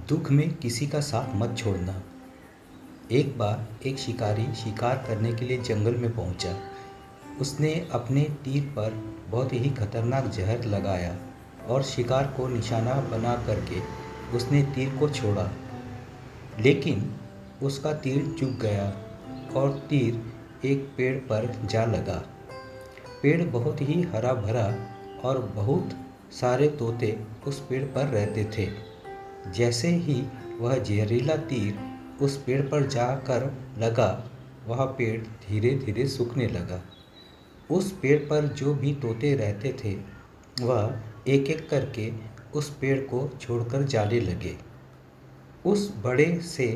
दुख में किसी का साथ मत छोड़ना। एक बार एक शिकारी शिकार करने के लिए जंगल में पहुंचा। उसने अपने तीर पर बहुत ही खतरनाक जहर लगाया और शिकार को निशाना बना करके उसने तीर को छोड़ा। लेकिन उसका तीर चूक गया और तीर एक पेड़ पर जा लगा। पेड़ बहुत ही हरा भरा और बहुत सारे तोते उस पेड़ पर रहते थे। जैसे ही वह जहरीला तीर उस पेड़ पर जाकर लगा, वह पेड़ धीरे धीरे सूखने लगा। उस पेड़ पर जो भी तोते रहते थे वह एक एक करके उस पेड़ को छोड़कर जाने लगे। उस बड़े से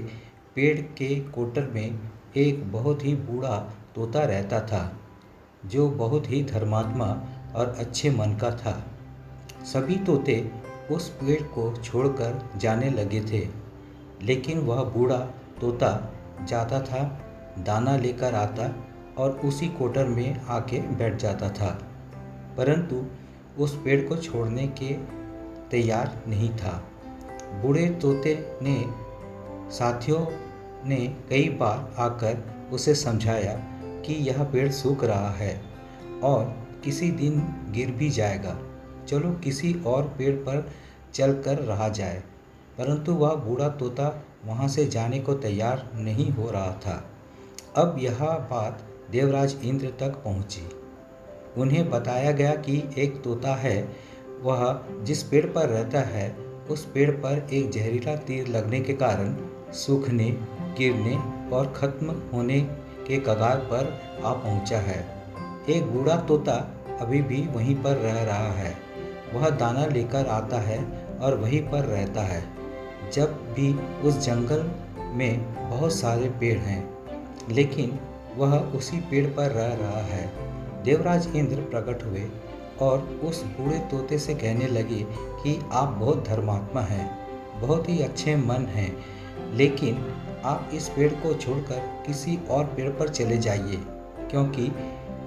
पेड़ के कोटर में एक बहुत ही बूढ़ा तोता रहता था, जो बहुत ही धर्मात्मा और अच्छे मन का था। सभी तोते उस पेड़ को छोड़कर जाने लगे थे, लेकिन वह बूढ़ा तोता जाता था, दाना लेकर आता और उसी कोटर में आके बैठ जाता था, परंतु उस पेड़ को छोड़ने के तैयार नहीं था। बूढ़े तोते ने साथियों ने कई बार आकर उसे समझाया कि यह पेड़ सूख रहा है और किसी दिन गिर भी जाएगा, चलो किसी और पेड़ पर चलकर रहा जाए, परंतु वह बूढ़ा तोता वहाँ से जाने को तैयार नहीं हो रहा था। अब यह बात देवराज इंद्र तक पहुँची। उन्हें बताया गया कि एक तोता है, वह जिस पेड़ पर रहता है उस पेड़ पर एक जहरीला तीर लगने के कारण सूखने, गिरने और ख़त्म होने के कगार पर आ पहुँचा है। एक बूढ़ा तोता अभी भी वहीं पर रह रहा है। वह दाना लेकर आता है और वहीं पर रहता है। जब भी उस जंगल में बहुत सारे पेड़ हैं, लेकिन वह उसी पेड़ पर रह रहा है। देवराज इंद्र प्रकट हुए और उस बूढ़े तोते से कहने लगे कि आप बहुत धर्मात्मा हैं, बहुत ही अच्छे मन हैं, लेकिन आप इस पेड़ को छोड़कर किसी और पेड़ पर चले जाइए, क्योंकि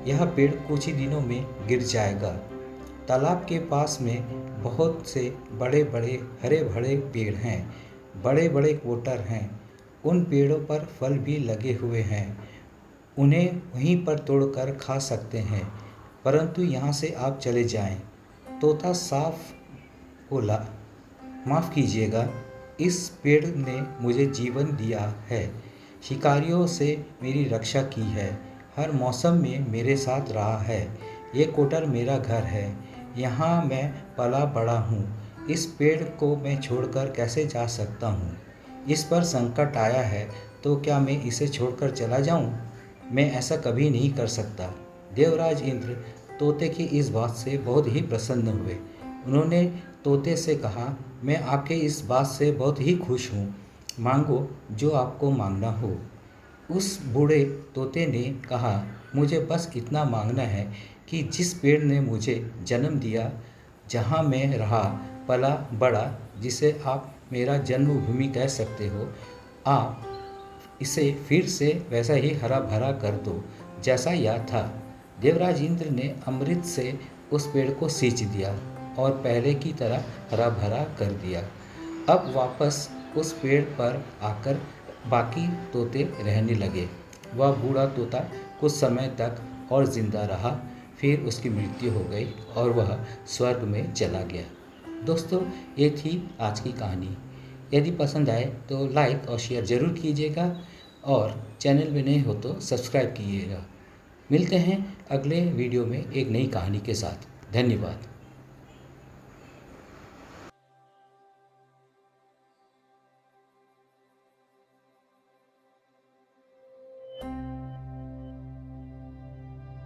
यह पेड़ कुछ ही दिनों में गिर जाएगा। तालाब के पास में बहुत से बड़े बड़े हरे भरे पेड़ हैं, बड़े बड़े कोटर हैं, उन पेड़ों पर फल भी लगे हुए हैं, उन्हें वहीं पर तोड़कर खा सकते हैं, परंतु यहाँ से आप चले जाएं। तोता साफ बोला, माफ़ कीजिएगा, इस पेड़ ने मुझे जीवन दिया है, शिकारियों से मेरी रक्षा की है, हर मौसम में मेरे साथ रहा है, ये कोटर मेरा घर है, यहाँ मैं पला बड़ा हूँ, इस पेड़ को मैं छोड़कर कैसे जा सकता हूँ? इस पर संकट आया है तो क्या मैं इसे छोड़कर चला जाऊँ? मैं ऐसा कभी नहीं कर सकता। देवराज इंद्र तोते की इस बात से बहुत ही प्रसन्न हुए। उन्होंने तोते से कहा, मैं आपके इस बात से बहुत ही खुश हूँ, मांगो जो आपको मांगना हो। उस बूढ़े तोते ने कहा, मुझे बस इतना मांगना है कि जिस पेड़ ने मुझे जन्म दिया, जहाँ मैं रहा पला बड़ा, जिसे आप मेरा जन्मभूमि कह सकते हो, आप इसे फिर से वैसा ही हरा भरा कर दो जैसा यह था। देवराज इंद्र ने अमृत से उस पेड़ को सींच दिया और पहले की तरह हरा भरा कर दिया। अब वापस उस पेड़ पर आकर बाकी तोते रहने लगे। वह बूढ़ा तोता कुछ समय तक और ज़िंदा रहा, फिर उसकी मृत्यु हो गई और वह स्वर्ग में चला गया। दोस्तों, ये थी आज की कहानी। यदि पसंद आए तो लाइक और शेयर ज़रूर कीजिएगा और चैनल में नए हो तो सब्सक्राइब कीजिएगा। मिलते हैं अगले वीडियो में एक नई कहानी के साथ। धन्यवाद।